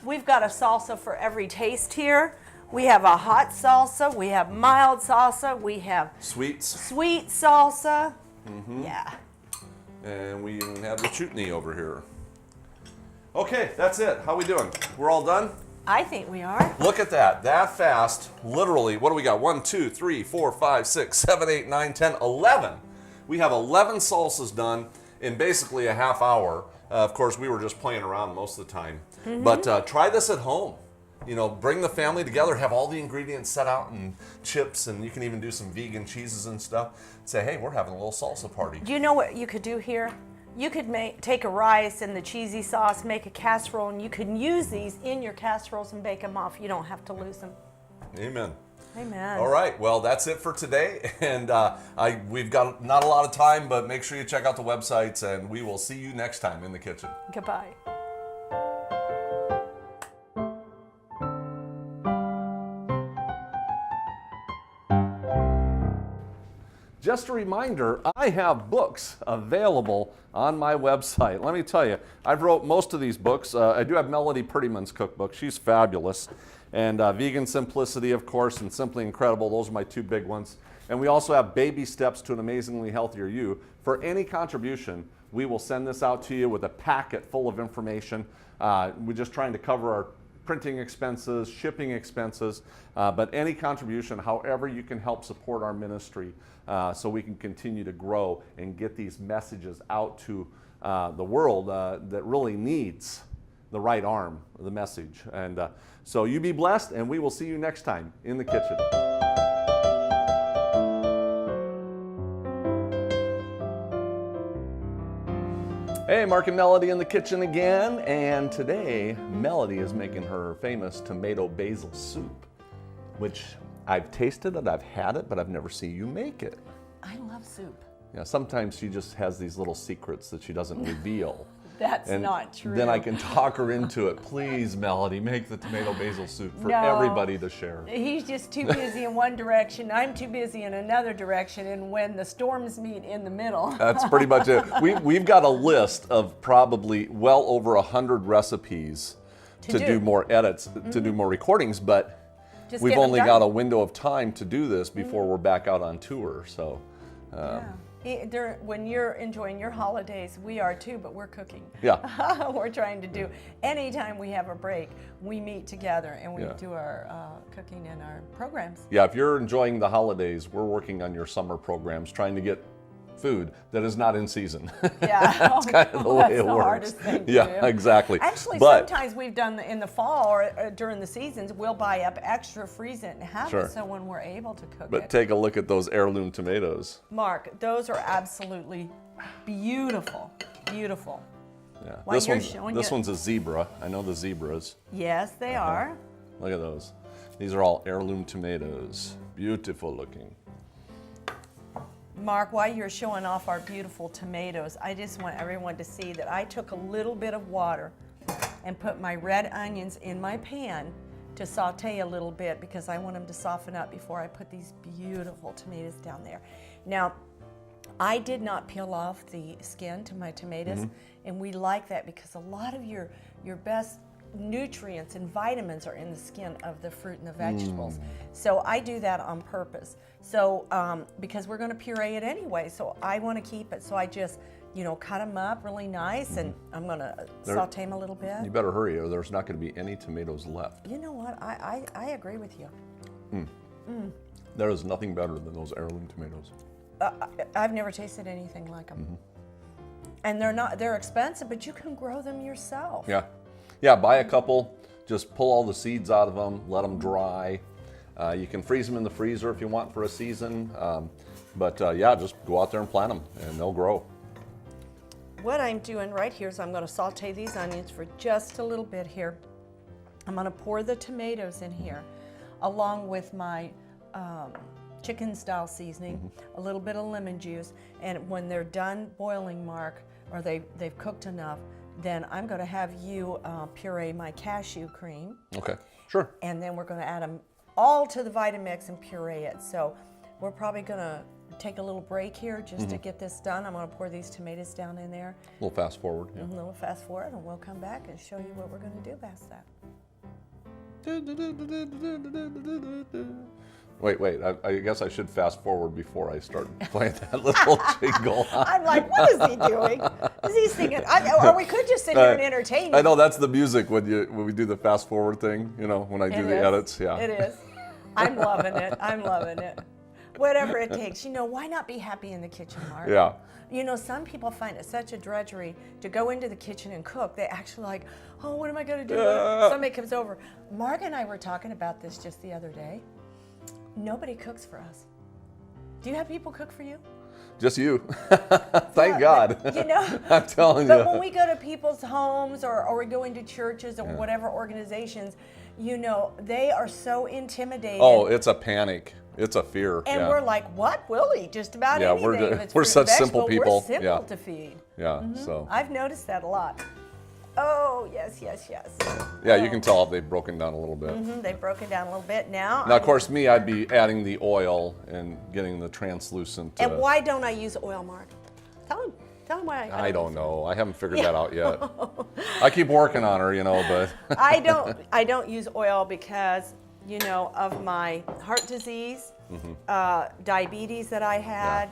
a salsa for every taste here. We have a hot salsa, we have mild salsa, we have sweet salsa. Yeah. And we even have the chutney over here. Okay, that's it. How we doing? We're all done? I think we are. Look at that. That fast. Literally, what do we got? 1, 2, 3, 4, 5, 6, 7, 8, 9, 10, 11. We have 11 salsas done in basically a half hour. Of course, we were just playing around most of the time. But try this at home. You know, bring the family together, have all the ingredients set out and chips, and you can even do some vegan cheeses and stuff. Say, hey, we're having a little salsa party. Do you know what you could do here? You could take a rice and the cheesy sauce, make a casserole, and you can use these in your casseroles and bake them off. You don't have to lose them. Amen. Amen. All right, well, that's it for today. And we've got not a lot of time, but make sure you check out the websites, and we will see you next time in the kitchen. Goodbye. Just a reminder, I have books available on my website. Let me tell you, I've wrote most of these books. I do have Melody Prettyman's cookbook. She's fabulous. And Vegan Simplicity, of course, and Simply Incredible. Those are my two big ones. And we also have Baby Steps to an Amazingly Healthier You. For any contribution, we will send this out to you with a packet full of information. We're just trying to cover our printing expenses, shipping expenses, but any contribution, however you can help support our ministry so we can continue to grow and get these messages out to the world that really needs the right arm of the message. And so you be blessed, and we will see you next time in the kitchen. Hey, Mark and Melody in the kitchen again, and today Melody is making her famous tomato basil soup, which I've tasted it, I've had it, but I've never seen you make it. I love soup. Yeah, sometimes she just has these little secrets that she doesn't reveal. That's not true. Then I can talk her into it. Please, Melody, make the tomato basil soup for everybody to share. He's just too busy in one direction. I'm too busy in another direction. And when the storms meet in the middle. That's pretty much it. We've got a list of probably well over 100 recipes to do more edits, to do more recordings, but we've only got a window of time to do this before we're back out on tour. So. When you're enjoying your holidays, we are too, but we're cooking. Yeah. We're trying to do, anytime we have a break, we meet together and we do our cooking and our programs. Yeah, if you're enjoying the holidays, we're working on your summer programs, trying to get food that is not in season. Yeah. That's kind of the way it works. That's the hardest thing to do. Exactly. Actually, sometimes we've done in the fall or during the seasons, we'll buy up extra, freeze it, and have it so when we're able to cook it. But take a look at those heirloom tomatoes. Mark, those are absolutely beautiful. Beautiful. Yeah. While this one's a zebra. I know the zebras. Yes, they are. Look at those. These are all heirloom tomatoes. Beautiful looking. Mark, while you're showing off our beautiful tomatoes, I just want everyone to see that I took a little bit of water and put my red onions in my pan to saute a little bit because I want them to soften up before I put these beautiful tomatoes down there. Now, I did not peel off the skin to my tomatoes, and we like that because a lot of your best nutrients and vitamins are in the skin of the fruit and the vegetables. So I do that on purpose. So because we're going to puree it anyway, so I want to keep it. So I just, cut them up really nice, and I'm going to saute them a little bit. You better hurry, or there's not going to be any tomatoes left. You know what? I agree with you. There is nothing better than those heirloom tomatoes. I've never tasted anything like them. And they're expensive, but you can grow them yourself. Yeah, buy a couple, just pull all the seeds out of them, let them dry. You can freeze them in the freezer if you want for a season. But just go out there and plant them, and they'll grow. What I'm doing right here is I'm going to saute these onions for just a little bit here. I'm going to pour the tomatoes in here, along with my chicken style seasoning, a little bit of lemon juice, and when they're done boiling, Mark, or they've cooked enough, then I'm going to have you puree my cashew cream. Okay, sure. And then we're going to add them all to the Vitamix and puree it. So we're probably going to take a little break here just to get this done. I'm going to pour these tomatoes down in there. A little fast forward. A little fast forward, and we'll come back and show you what we're going to do past that. Wait, I guess I should fast forward before I start playing that little jingle. I'm like, what is he doing? Is he singing? Or we could just sit here and entertain you. I know that's the music when we do the fast forward thing, when I do the edits. Yeah. It is. I'm loving it. I'm loving it. Whatever it takes. You know, why not be happy in the kitchen, Mark? Yeah. You know, some people find it such a drudgery to go into the kitchen and cook. They actually like, oh, what am I going to do? Somebody comes over. Mark and I were talking about this just the other day. Nobody cooks for us. Do you have people cook for you? Just you. Thank God. You know, I'm telling but you. when we go to people's homes or we go into churches or whatever organizations, you know, they are so intimidated. Oh, it's a panic. It's a fear. And we're like, what? We'll eat just about Yeah, anything. If it's we're fruit and such simple vegetable, people. We're simple Yeah. to feed. Yeah, so. I've noticed that a lot. Oh, yes, yes, yes. Yeah, you can tell they've broken down a little bit. They've broken down a little bit now. Now, of course, me, I'd be adding the oil and getting the translucent. And why don't I use oil, Mark? Tell him why I don't know. I haven't figured that out yet. I keep working on her, you know, but. I don't use oil because, you know, of my heart disease, diabetes that I had,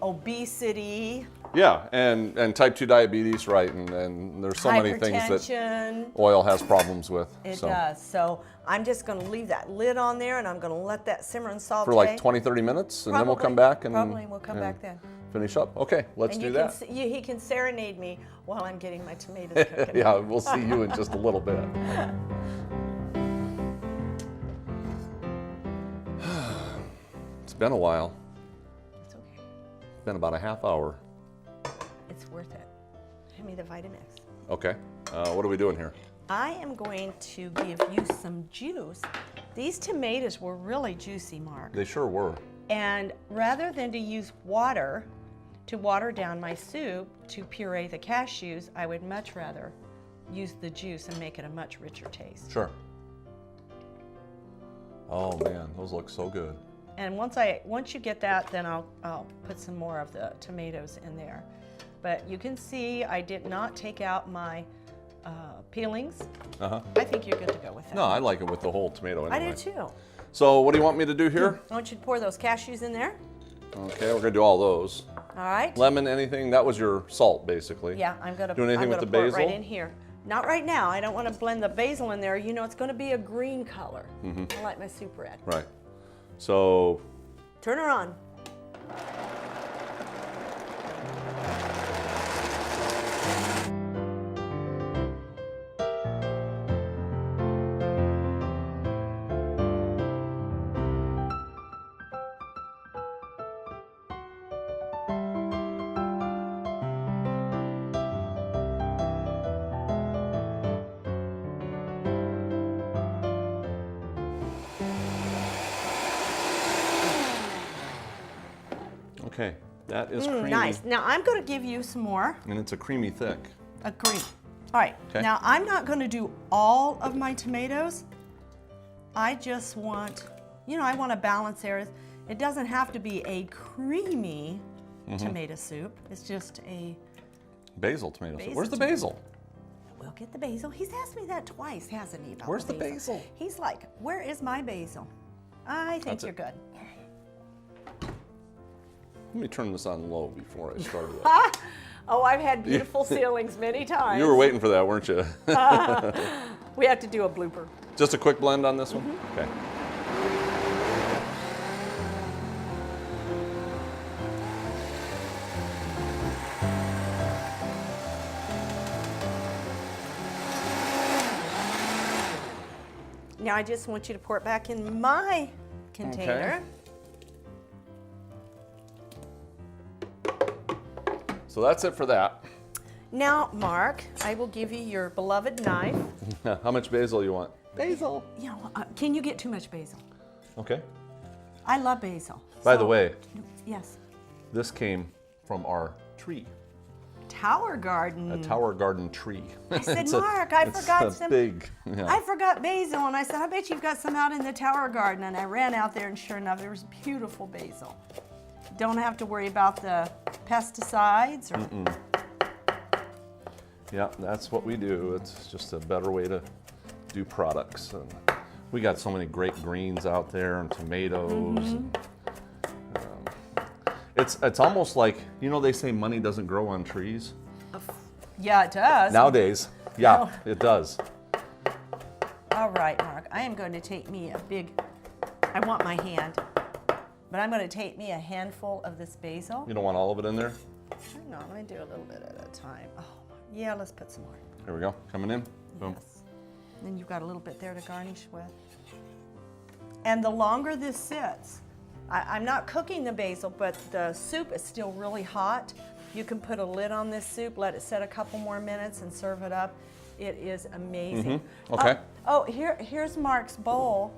obesity. Yeah, and type 2 diabetes, right, and there's so many things that hypertension. oil has problems with. It does. So I'm just going to leave that lid on there, and I'm going to let that simmer and saute. For like 20, 30 minutes, and then we'll come back and Probably we'll come back then. finish up. Okay, let's And do you that. can, he can serenade me while I'm getting my tomatoes cooking. Yeah, we'll see you in just a little bit. It's been a while. It's okay. It's been about a half hour. It's worth it. Hand me the Vitamix. Okay, what are we doing here? I am going to give you some juice. These tomatoes were really juicy, Mark. They sure were. And rather than to use water to water down my soup to puree the cashews, I would much rather use the juice and make it a much richer taste. Sure. Oh man, those look so good. And once you get that, then I'll put some more of the tomatoes in there. But you can see I did not take out my peelings. I think you're good to go with that. No, I like it with the whole tomato anyway. I do too. So what do you want me to do here? I want you to pour those cashews in there. Okay, we're gonna do all those. All right. Lemon, anything? That was your salt, basically. Yeah, I'm gonna doing anything I'm with gonna the pour basil? it right in here. Not right now. I don't want to blend the basil in there. You know, it's going to be a green color. I like my soup red. Right. So. Turn her on. Okay, that is creamy. Nice. Now I'm going to give you some more. And it's a creamy thick. A cream. All right. Okay. Now I'm not going to do all of my tomatoes. I just want, you know, I want to balance there. It doesn't have to be a creamy tomato soup. It's just a Basil tomato soup. Basil Where's the tomato. basil? We'll get the basil. He's asked me that twice, hasn't he? About Where's the basil? He's like, where is my basil? I think That's you're it. good. Let me turn this on low before I start it. Oh, I've had beautiful ceilings many times. You were waiting for that, weren't you? We have to do a blooper. Just a quick blend on this one? Okay. Now I just want you to pour it back in my container. So that's it for that. Now, Mark, I will give you your beloved knife. How much basil you want? Basil. You know, can you get too much basil? Okay. I love basil. By the way, Yes. this came from our tree, Tower garden. a tower garden tree. I said, It's Mark, I it's forgot a some. big. Yeah. I forgot basil, and I said, I bet you've got some out in the tower garden. And I ran out there, and sure enough, there was beautiful basil. Don't have to worry about the pesticides. Or, Yeah, that's what we do. It's just a better way to do products. And we got so many great greens out there and tomatoes. And, it's almost like, you know, they say money doesn't grow on trees. yeah, it does. Nowadays, yeah, No. it does. All right, Mark, I am going to take me a big, I want my hand. But I'm going to take me a handful of this basil. You don't want all of it in there? Hang on, let me do a little bit at a time. Oh, yeah, let's put some more. Here we go. Coming in. Boom. Yes. Then you've got a little bit there to garnish with. And the longer this sits, I'm not cooking the basil, but the soup is still really hot. You can put a lid on this soup, let it set a couple more minutes, and serve it up. It is amazing. Okay. Here's Mark's bowl.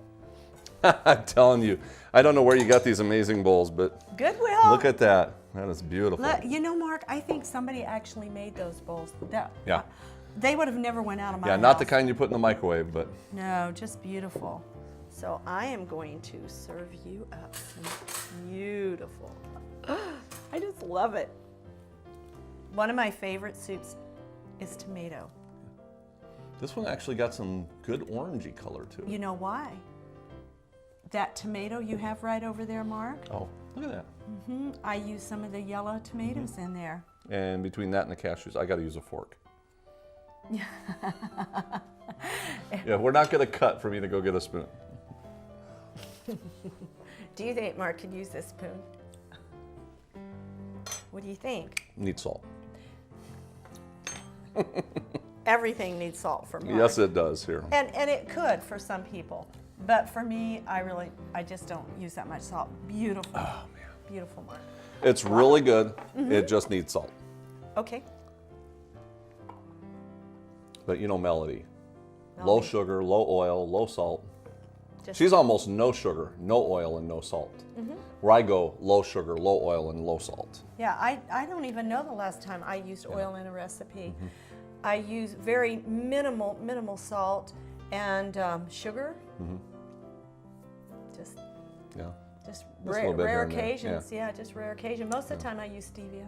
I'm telling you, I don't know where you got these amazing bowls, but Goodwill. look at that. That is beautiful. You know, Mark, I think somebody actually made those bowls. Yeah. They would have never went out of my house. Yeah, not the kind you put in the microwave, but. No, just beautiful. So I am going to serve you up some beautiful. I just love it. One of my favorite soups is tomato. This one actually got some good orangey color to it. You know why? That tomato you have right over there, Mark, Oh, look at that. I use some of the yellow tomatoes in there. And between that and the cashews, I got to use a fork. Yeah, we're not going to cut for me to go get a spoon. Do you think Mark could use this spoon? What do you think? Need salt. Everything needs salt for Mark. Yes, it does here. And it could for some people. But for me, I just don't use that much salt. Beautiful. Oh, man. Beautiful, Mark. It's really good. It just needs salt. Okay. But you know Melody. Low Melody. sugar, low oil, low salt. Just- She's almost no sugar, no oil, and no salt. Where I go low sugar, low oil, and low salt. Yeah, I don't even know the last time I used oil in a recipe. I use very minimal salt and sugar. Yeah. Just a rare, little bit here rare and there, occasions. Yeah, just rare occasion. Most of the time I use stevia.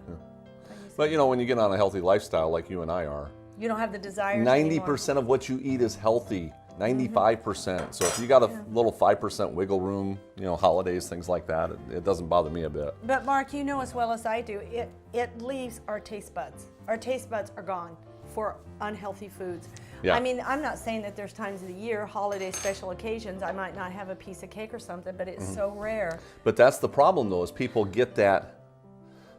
But you know, when you get on a healthy lifestyle like you and I are, You don't have the desires anymore. 90% of what you eat is healthy. 95%. So if you got a little 5% wiggle room, you know, holidays, things like that, it doesn't bother me a bit. But Mark, you know as well as I do, it leaves our taste buds. Our taste buds are gone for unhealthy foods. Yeah. I mean, I'm not saying that there's times of the year, holiday special occasions, I might not have a piece of cake or something, but it's so rare. But that's the problem though, is people get that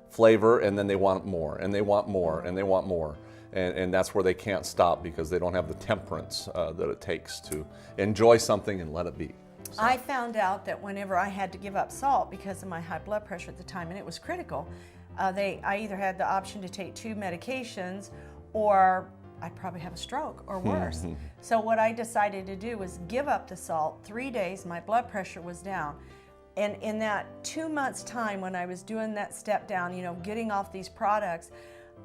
flavor and then they want more and they want more and they want more. And that's where they can't stop because they don't have the temperance that it takes to enjoy something and let it be. So. I found out that whenever I had to give up salt because of my high blood pressure at the time, and it was critical, I either had the option to take 2 medications or I'd probably have a stroke or worse. So what I decided to do was give up the salt. 3 days, my blood pressure was down. And in that 2 months time when I was doing that step down, you know, getting off these products,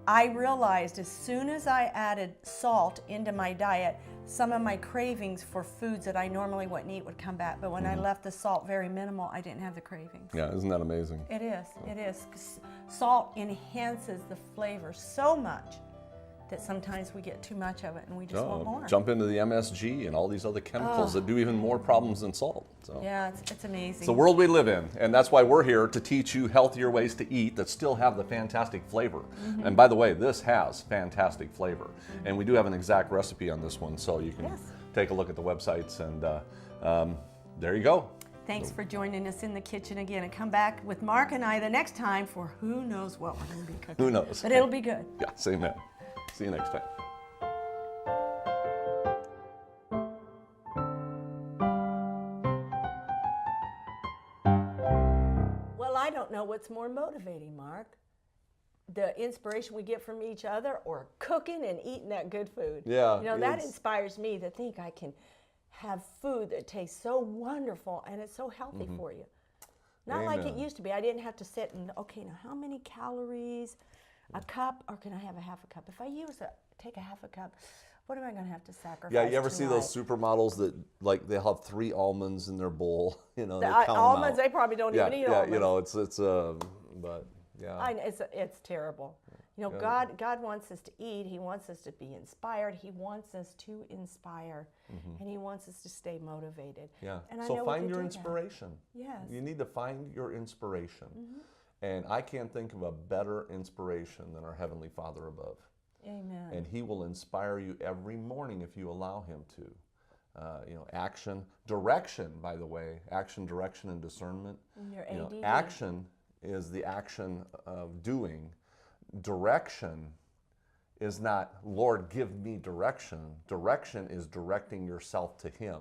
I realized as soon as I added salt into my diet, some of my cravings for foods that I normally wouldn't eat would come back. But when I left the salt very minimal, I didn't have the cravings. Yeah, isn't that amazing? It is, it is. Salt enhances the flavor so much that sometimes we get too much of it and we just want more. Jump into the MSG and all these other chemicals that do even more problems than salt. So. Yeah, it's amazing. It's the world we live in, and that's why we're here to teach you healthier ways to eat that still have the fantastic flavor. And by the way, this has fantastic flavor. And we do have an exact recipe on this one, so you can take a look at the websites, and there you go. Thanks for joining us in the kitchen again, and come back with Mark and I the next time for who knows what we're going to be cooking. Who knows? But it'll be good. Yeah, same man. See you next time. Well, I don't know what's more motivating, Mark. The inspiration we get from each other or cooking and eating that good food. Yeah. You know, that inspires me to think I can have food that tastes so wonderful and it's so healthy for you. Not like it used to be. I didn't have to sit and, okay, now how many calories? A cup, or can I have a half a cup? If I take a half a cup, what am I going to have to sacrifice? Yeah, you ever see those tonight? supermodels that, like, they'll have 3 almonds in their bowl? You know, they The count them almonds, out. they probably don't even eat almonds. Yeah, you know, it's but yeah. It's terrible. You know, God wants us to eat. He wants us to be inspired. He wants us to inspire, and He wants us to stay motivated. Yeah. And I So know we find can your do that. inspiration. Yes. You need to find your inspiration. And I can't think of a better inspiration than our Heavenly Father above. Amen. And He will inspire you every morning if you allow Him to. action, direction, by the way, action, direction, and discernment. Your ADD. Action is the action of doing. Direction is not, Lord, give me direction. Direction is directing yourself to Him.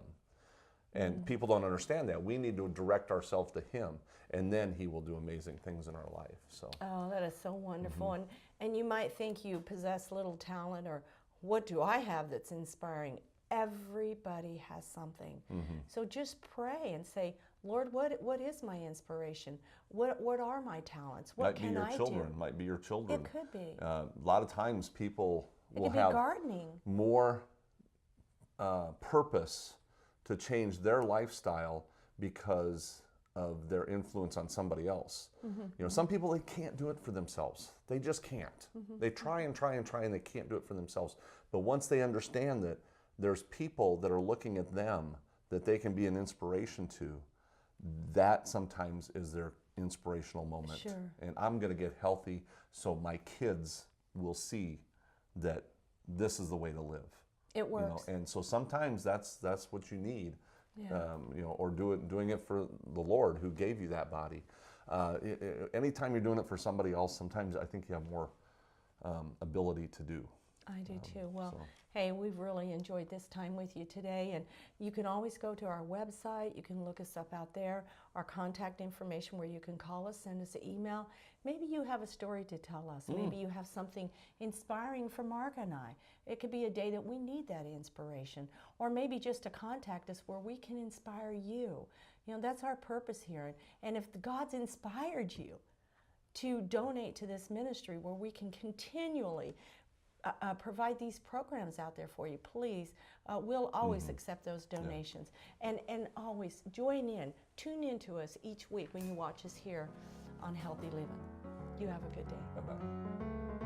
And people don't understand that. We need to direct ourselves to Him, and then He will do amazing things in our life. So. Oh, that is so wonderful. And you might think you possess little talent, or what do I have that's inspiring? Everybody has something. So just pray and say, Lord, what is my inspiration? What are my talents? What can I do? Might be your children. It could be. A lot of times people It will could be have gardening. more purpose to change their lifestyle because of their influence on somebody else. Some people, they can't do it for themselves. They just can't. They try and try and try, and they can't do it for themselves. But once they understand that there's people that are looking at them that they can be an inspiration to, that sometimes is their inspirational moment. Sure. And I'm going to get healthy so my kids will see that this is the way to live. It works. And so sometimes that's what you need. Yeah. Or doing it for the Lord who gave you that body. Anytime you're doing it for somebody else, sometimes I think you have more ability to do. I do too. Well, hey, we've really enjoyed this time with you today, and you can always go to our website. You can look us up out there, our contact information where you can call us, send us an email. Maybe you have a story to tell us. Maybe you have something inspiring for Mark and I. It could be a day that we need that inspiration, or maybe just to contact us where we can inspire you. That's our purpose here. And if God's inspired you to donate to this ministry where we can continually provide these programs out there for you, please, we'll always accept those donations. And always tune in to us each week when you watch us here on Healthy Living. You have a good day. Bye-bye.